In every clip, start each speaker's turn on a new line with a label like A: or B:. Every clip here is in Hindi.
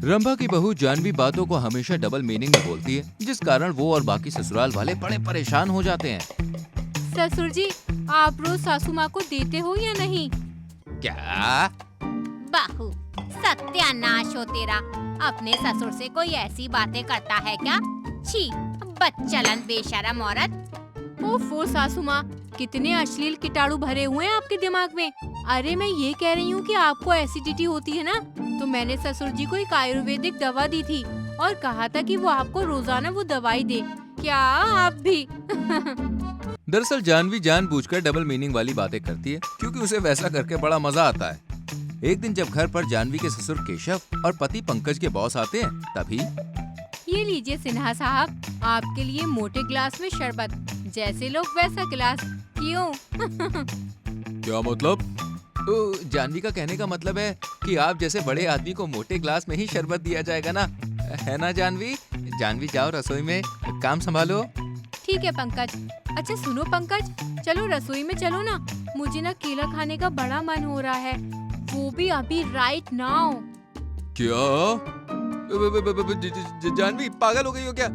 A: रंभा की बहू जानवी बातों को हमेशा डबल मीनिंग में बोलती है, जिस कारण वो और बाकी ससुराल वाले बड़े परेशान हो जाते हैं।
B: ससुर जी, आप रोज सासू माँ को देते हो या नहीं?
A: क्या?
C: बहू, सत्यानाश हो तेरा। अपने ससुर से कोई ऐसी बातें करता है क्या? छी, बदचलन बेशरम औरत।
B: ओफो सासू माँ, कितने अश्लील कीटाणु भरे हुए हैं आपके दिमाग में। अरे मैं ये कह रही हूँ कि आपको एसिडिटी होती है ना, तो मैंने ससुर जी को एक आयुर्वेदिक दवा दी थी और कहा था कि वो आपको रोजाना वो दवाई दे। क्या आप भी?
A: दरअसल जानवी जानबूझकर डबल मीनिंग वाली बातें करती है, क्योंकि उसे वैसा करके बड़ा मजा आता है। एक दिन जब घर पर जानवी के ससुर केशव और पति पंकज के बॉस आते हैं, तभी
B: ये लीजिए सिन्हा साहब, आपके लिए मोटे गिलास में शरबत, जैसे लोग वैसा गिलास। क्यों?
A: क्या मतलब? तो जानवी का कहने का मतलब है कि आप जैसे बड़े आदमी को मोटे ग्लास में ही शरबत दिया जाएगा ना, है ना जानवी? जानवी जाओ रसोई में काम संभालो।
B: ठीक है पंकज। अच्छा सुनो पंकज, चलो रसोई में चलो ना, मुझे ना केला खाने का बड़ा मन हो रहा है, वो भी अभी राइट नाउ।
A: क्या? जानवी पागल हो गई हो क्या?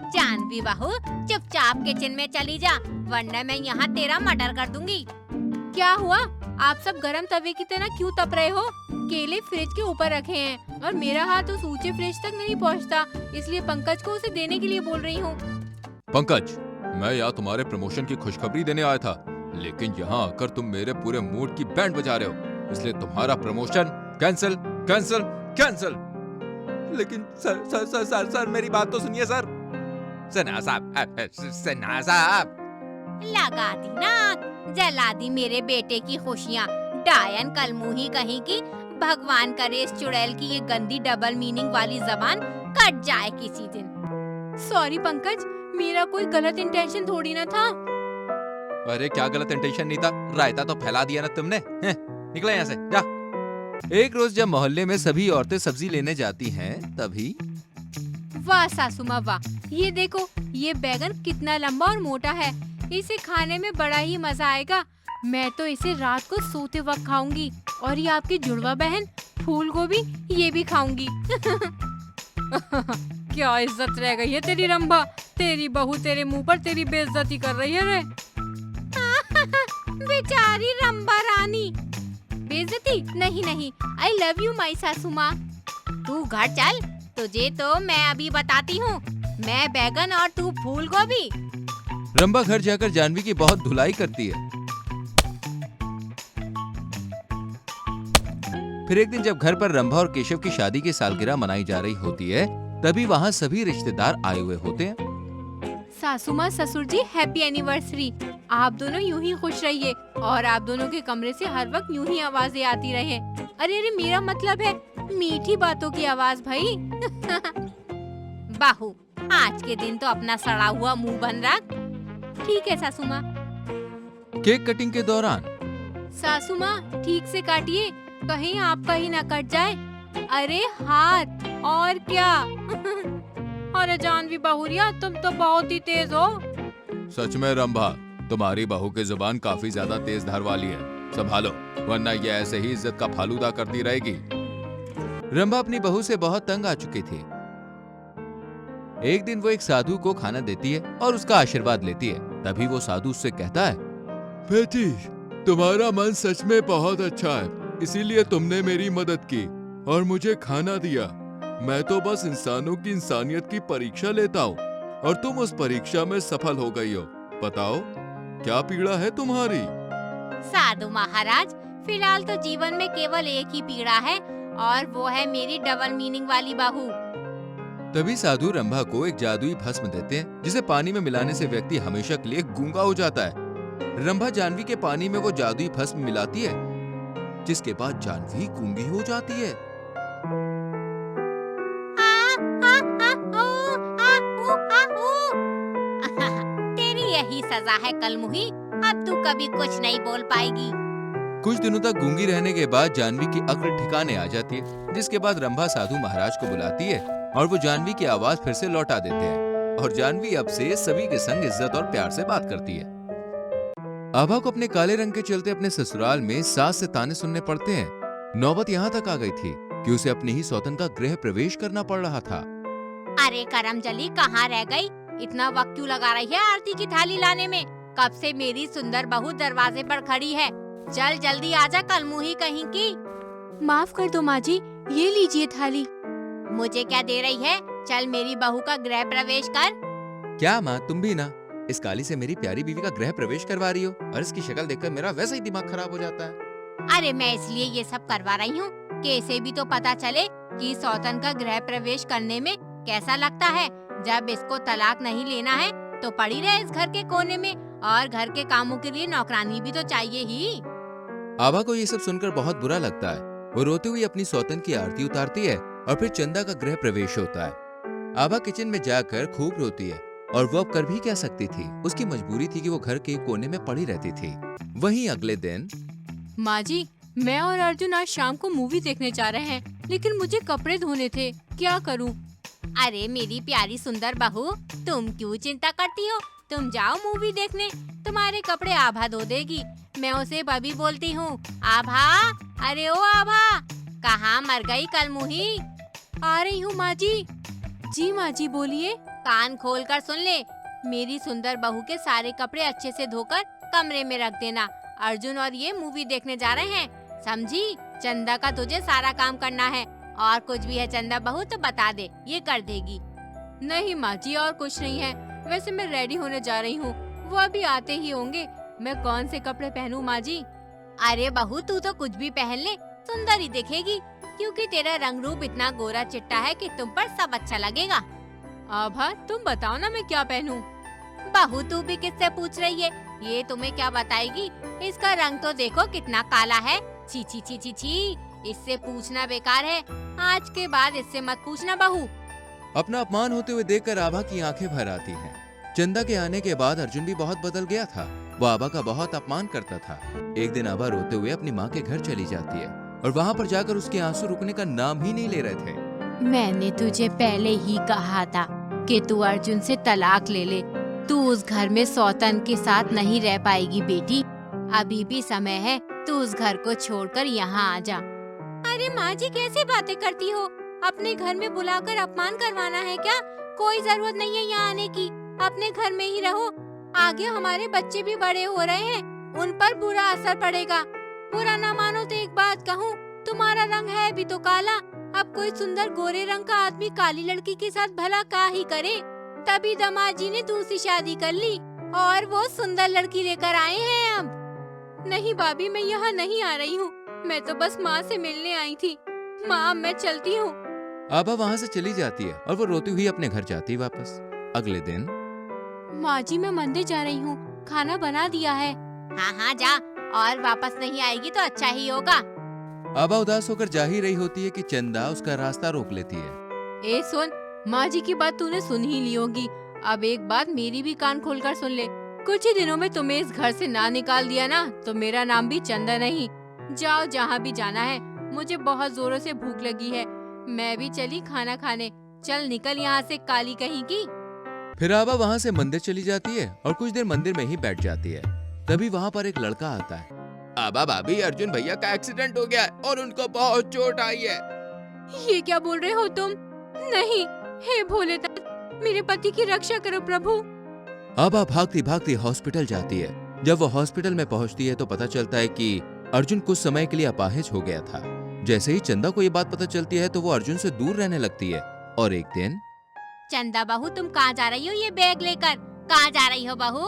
C: जानवी बहू, चुपचाप किचन में चली जा, वरना मैं यहाँ तेरा मर्डर कर दूंगी।
B: क्या हुआ? आप सब गरम तवे की तरह क्यों तप रहे हो? केले फ्रिज के ऊपर रखे हैं और मेरा हाथ उस ऊंचे फ्रिज तक नहीं पहुंचता, इसलिए पंकज को उसे देने के लिए बोल रही हूँ।
A: पंकज, मैं यहाँ तुम्हारे प्रमोशन की खुशखबरी देने आया था, लेकिन यहाँ आकर तुम मेरे पूरे मूड की बैंड बजा रहे हो, इसलिए तुम्हारा प्रमोशन कैंसिल कैंसिल कैंसिल। लेकिन सर मेरी बात तो सुनिए सर। सिन्हा साहब।
C: लगा दी नाक, जला दी मेरे बेटे की खुशियाँ। डायन कलमुही कहीं की, भगवान करे इस चुड़ैल की ये गंदी डबल मीनिंग वाली जबान कट जाए किसी दिन।
B: सॉरी पंकज, मेरा कोई गलत इंटेंशन थोड़ी ना था।
A: अरे क्या गलत इंटेंशन नहीं था, रायता तो फैला दिया ना तुमने। निकले यहाँ से, जा। एक रोज जब मोहल्ले में सभी औरतें सब्जी लेने जाती हैं, तभी
B: वाह सासू माँ वाह, ये देखो ये बैगन कितना लंबा और मोटा है, इसे खाने में बड़ा ही मजा आएगा। मैं तो इसे रात को सोते वक्त खाऊंगी, और ये आपकी जुड़वा बहन फूल गोभी, ये भी खाऊंगी। क्या इज्जत रह गई है तेरी रंभा, तेरी बहू तेरे मुंह पर तेरी बेइज्जती कर रही है रे।
C: बेचारी रंभा रानी।
B: बेइज्जती नहीं नहीं, आई लव यू माई सासू माँ।
C: तू घर चल, तुझे तो मैं अभी बताती हूँ। मैं बैगन और तू फूल गोभी।
A: रंभा घर जाकर जानवी की बहुत धुलाई करती है। फिर एक दिन जब घर पर रंभा और केशव की शादी की सालगिरह मनाई जा रही होती है, तभी वहाँ सभी रिश्तेदार आए हुए होते हैं।
B: सासू माँ ससुर जी हैप्पी एनिवर्सरी। आप दोनों यूं ही खुश रहिए और आप दोनों के कमरे से हर वक्त यूं ही आवाजें आती रहे। अरे अरे मेरा मतलब है मीठी बातों की आवाज भाई।
C: बहू, आज के दिन तो अपना सड़ा हुआ मुंह बंद रख।
B: ठीक है सासू माँ।
A: केक कटिंग के दौरान
B: सासू माँ ठीक से काटिए, कहीं आपका ही ना कट जाए। अरे हाथ और क्या। अरे जानवी बहुरिया, तुम तो बहुत ही तेज हो।
A: सच में रंभा, तुम्हारी बहू की जुबान काफी ज्यादा तेज धार वाली है, संभालो वरना ये ऐसे ही इज्जत का फालूदा करती रहेगी। रंभा अपनी बहू से बहुत तंग आ चुकी थी। एक दिन वो एक साधु को खाना देती है और उसका आशीर्वाद लेती है। तभी वो साधु उससे कहता है, बेटी तुम्हारा मन सच में बहुत अच्छा है, इसीलिए तुमने मेरी मदद की और मुझे खाना दिया। मैं तो बस इंसानों की इंसानियत की परीक्षा लेता हूँ और तुम उस परीक्षा में सफल हो गई हो। बताओ क्या पीड़ा है तुम्हारी?
C: साधु महाराज, फिलहाल तो जीवन में केवल एक ही पीड़ा है और वो है मेरी डबल मीनिंग वाली बहू।
A: तभी साधु रंभा को एक जादुई भस्म देते हैं, जिसे पानी में मिलाने से व्यक्ति हमेशा के लिए गूंगा हो जाता है। रंभा जानवी के पानी में वो जादुई भस्म मिलाती है, जिसके बाद जानवी गूंगी हो जाती है।
C: तेरी यही सजा है कलमुही, अब तू कभी कुछ नहीं बोल पाएगी।
A: कुछ दिनों तक गूंगी रहने के बाद जानवी की अक्ल ठिकाने आ जाती है, जिसके बाद रंभा साधु महाराज को बुलाती है और वो जानवी की आवाज फिर से लौटा देते हैं और जानवी अब से सभी के संग इज्जत और प्यार से बात करती है। आभा को अपने काले रंग के चलते अपने ससुराल में सास से ताने सुनने पड़ते हैं। नौबत यहाँ तक आ गई थी कि उसे अपनी ही सौतन का गृह प्रवेश करना पड़ रहा था।
C: अरे करमजली कहाँ रह गई? इतना वक्त क्यों लगा रही है आरती की थाली लाने में? कब से मेरी सुंदर बहू दरवाजे पर खड़ी है। चल जल्दी आजा कलमुही कहीं की।
B: माफ कर दो माँ जी, ये लीजिए थाली।
C: मुझे क्या दे रही है? चल मेरी बहू का गृह प्रवेश कर।
A: क्या माँ, तुम भी ना इस काली से मेरी प्यारी बीवी का गृह प्रवेश करवा रही हो, और इसकी शक्ल देखकर मेरा वैसा ही दिमाग खराब हो जाता है।
C: अरे मैं इसलिए ये सब करवा रही हूँ कि इसे भी तो पता चले कि सौतन का गृह प्रवेश करने में कैसा लगता है। जब इसको तलाक नहीं लेना है तो पड़ी रहे इस घर के कोने में, और घर के कामों के लिए नौकरानी भी तो चाहिए ही।
A: आभा को ये सब सुनकर बहुत बुरा लगता है। वो रोती हुई अपनी सौतन की आरती उतारती है और फिर चंदा का गृह प्रवेश होता है। आभा किचन में जाकर खूब रोती है, और वो अब कर भी क्या सकती थी। उसकी मजबूरी थी कि वो घर के कोने में पड़ी रहती थी। वहीं अगले दिन
B: माँ जी, मैं और अर्जुन आज शाम को मूवी देखने जा रहे हैं, लेकिन मुझे कपड़े धोने थे, क्या करूँ?
C: अरे मेरी प्यारी सुंदर बहू, तुम क्यों चिंता करती हो? तुम जाओ मूवी देखने, तुम्हारे कपड़े आभा धो देगी। मैं उसे बबी बोलती हूँ। आभा, अरे ओ आभा, कहाँ मर गई कलमुही?
B: आ रही हूँ माँ जी। जी माँ जी, बोलिए।
C: कान खोलकर सुन ले, मेरी सुंदर बहू के सारे कपड़े अच्छे से धोकर कमरे में रख देना। अर्जुन और ये मूवी देखने जा रहे हैं, समझी? चंदा का तुझे सारा काम करना है, और कुछ भी है चंदा बहू तो बता दे, ये कर देगी।
B: नहीं माँ जी, और कुछ नहीं है। वैसे मैं रेडी होने जा रही हूँ, वो अभी आते ही होंगे। मैं कौन से कपड़े पहनूं माँ जी?
C: अरे बहू, तू तो कुछ भी पहन ले, सुंदर ही दिखेगी, क्योंकि तेरा रंग रूप इतना गोरा चिट्टा है कि तुम पर सब अच्छा लगेगा।
B: आभा, तुम बताओ ना मैं क्या पहनूं?
C: बहू, तू भी किससे पूछ रही है? ये तुम्हें क्या बताएगी? इसका रंग तो देखो कितना काला है। छी छी छी छी छी, इससे पूछना बेकार है। आज के बाद इससे मत पूछना बहू।
A: अपना अपमान होते हुए देखकर आभा की आंखें भर आती हैं। चंदा के आने के बाद अर्जुन भी बहुत बदल गया था। वो आभा का बहुत अपमान करता था। एक दिन आभा रोते हुए अपनी माँ के घर चली जाती है, और वहाँ पर जाकर उसके आंसू रुकने का नाम ही नहीं ले रहे थे।
B: मैंने तुझे पहले ही कहा था कि तू अर्जुन से तलाक ले ले। तू उस घर में सौतन के साथ नहीं रह पाएगी बेटी। अभी भी समय है, तू उस घर को छोड़कर यहाँ आ जा।
C: अरे माँ जी, कैसी बातें करती हो? अपने घर में बुलाकर अपमान करवाना है क्या? कोई जरूरत नहीं है यहाँ आने की, अपने घर में ही रहो। आगे हमारे बच्चे भी बड़े हो रहे हैं, उन पर बुरा असर पड़ेगा। बुरा ना मानो तो एक बात कहूँ, तुम्हारा रंग है भी तो काला। अब कोई सुंदर गोरे रंग का आदमी काली लड़की के साथ भला क्या ही करे? तभी दामाद जी ने दूसरी शादी कर ली, और वो सुंदर लड़की लेकर आए हैं अब।
B: नहीं भाभी, मैं यहाँ नहीं आ रही हूँ। मैं तो बस माँ से मिलने आई थी। माँ, मैं चलती हूँ।
A: आभा वहाँ से चली जाती है, और वो रोती हुई अपने घर जाती है वापस। अगले दिन
B: माँ जी, मैं मंदिर जा रही हूँ, खाना बना दिया है।
C: हाँ हाँ जा, और वापस नहीं आएगी तो अच्छा ही होगा।
A: आभा उदास होकर जा ही रही होती है कि चंदा उसका रास्ता रोक लेती है।
B: ए सुन, माँ जी की बात तूने सुन ही ली होगी। अब एक बात मेरी भी कान खोलकर सुन ले। कुछ ही दिनों में तुम्हें इस घर से ना निकाल दिया ना, तो मेरा नाम भी चंदा नहीं। जाओ जहाँ भी जाना है। मुझे बहुत जोरों से भूख लगी है, मैं भी चली खाना खाने। चल निकल यहाँ से, काली कहीं की।
A: फिर आभा वहाँ से मंदिर चली जाती है, और कुछ देर मंदिर में ही बैठ जाती है। तभी वहाँ पर एक लड़का आता है। आभा भाभी, अर्जुन भैया का एक्सीडेंट हो गया है और उनको बहुत चोट आई है।
B: ये क्या बोल रहे हो तुम? नहीं, हे भोलेनाथ, मेरे पति की रक्षा करो प्रभु।
A: आभा भागती भागती हॉस्पिटल जाती है। जब वो हॉस्पिटल में पहुंचती है तो पता चलता है कि अर्जुन कुछ समय के लिए अपाहिज हो गया था। जैसे ही चंदा को ये बात पता चलती है तो वो अर्जुन से दूर रहने लगती है। और एक दिन
C: चंदा बहू, तुम कहाँ जा रही हो ये बैग लेकर? कहाँ जा रही हो बहू?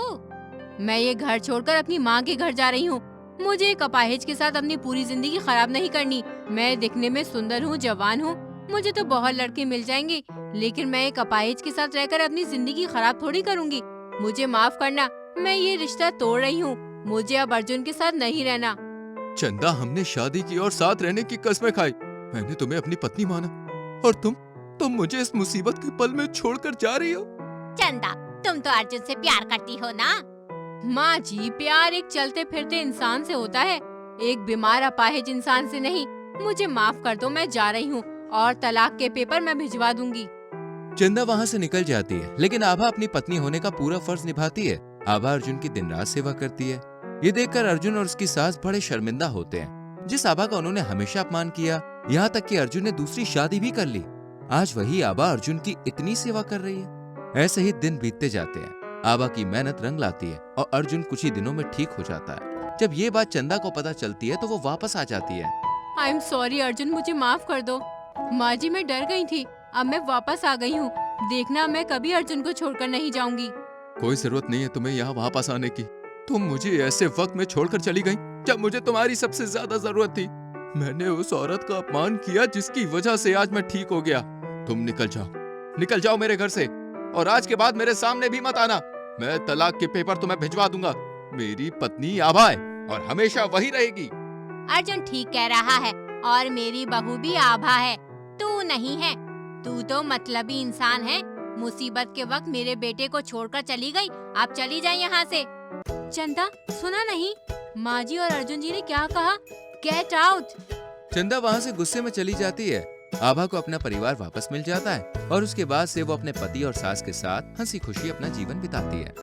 B: मैं ये घर छोड़कर अपनी माँ के घर जा रही हूँ। मुझे एक अपाहिज के साथ अपनी पूरी जिंदगी खराब नहीं करनी। मैं दिखने में सुंदर हूँ, जवान हूँ, मुझे तो बहुत लड़के मिल जाएंगे, लेकिन मैं एक अपाहिज के साथ रहकर अपनी जिंदगी खराब थोड़ी करूँगी। मुझे माफ करना, मैं ये रिश्ता तोड़ रही हूँ। मुझे अब अर्जुन के साथ नहीं रहना।
A: चंदा, हमने शादी की और साथ रहने की कसमें खाई। मैंने तुम्हें अपनी पत्नी माना, और तुम मुझे इस मुसीबत के पल में छोड़कर जा रही हो।
C: चंदा, तुम तो अर्जुन से प्यार करती हो ना?
B: माँ जी, प्यार एक चलते फिरते इंसान से होता है, एक बीमार अपाहिज इंसान से नहीं। मुझे माफ कर दो, मैं जा रही हूँ, और तलाक के पेपर मैं भिजवा दूंगी।
A: चंदा वहाँ से निकल जाती है, लेकिन आभा अपनी पत्नी होने का पूरा फर्ज निभाती है। आभा अर्जुन की दिन रात सेवा करती है। ये देखकर अर्जुन और उसकी सास बड़े शर्मिंदा होते हैं। जिस आभा का उन्होंने हमेशा अपमान किया, यहाँ तक कि अर्जुन ने दूसरी शादी भी कर ली। आज वही आबा अर्जुन की इतनी सेवा कर रही है। ऐसे ही दिन बीतते जाते हैं। आबा की मेहनत रंग लाती है और अर्जुन कुछ ही दिनों में ठीक हो जाता है। जब ये बात चंदा को पता चलती है तो वो वापस आ जाती है।
B: आई एम सॉरी अर्जुन, मुझे माफ कर दो। माँ जी, मैं डर गई थी, अब मैं वापस आ गई हूँ। देखना, मैं कभी अर्जुन को छोड़कर नहीं जाऊंगी।
A: कोई जरूरत नहीं है तुम्हें यहाँ वापस आने की। तुम मुझे ऐसे वक्त में छोड़कर चली गई जब मुझे तुम्हारी सबसे ज्यादा जरूरत थी। मैंने उस औरत का अपमान किया जिसकी वजह से आज मैं ठीक हो गया। तुम निकल जाओ मेरे घर से, और आज के बाद मेरे सामने भी मत आना। मैं तलाक के पेपर तुम्हें भिजवा दूंगा। मेरी पत्नी आभा है और हमेशा वही रहेगी।
C: अर्जुन ठीक कह रहा है, और मेरी बहू भी आभा है, तू नहीं है। तू तो मतलबी इंसान है। मुसीबत के वक्त मेरे बेटे को छोड़कर चली गई, अब चली जाए यहाँ से।
B: चंदा, सुना नहीं? माँ जी और अर्जुन जी ने क्या कहा? Get out.
A: चंदा वहाँ से गुस्से में चली जाती है। आभा को अपना परिवार वापस मिल जाता है और उसके बाद से वो अपने पति और सास के साथ हंसी खुशी अपना जीवन बिताती है।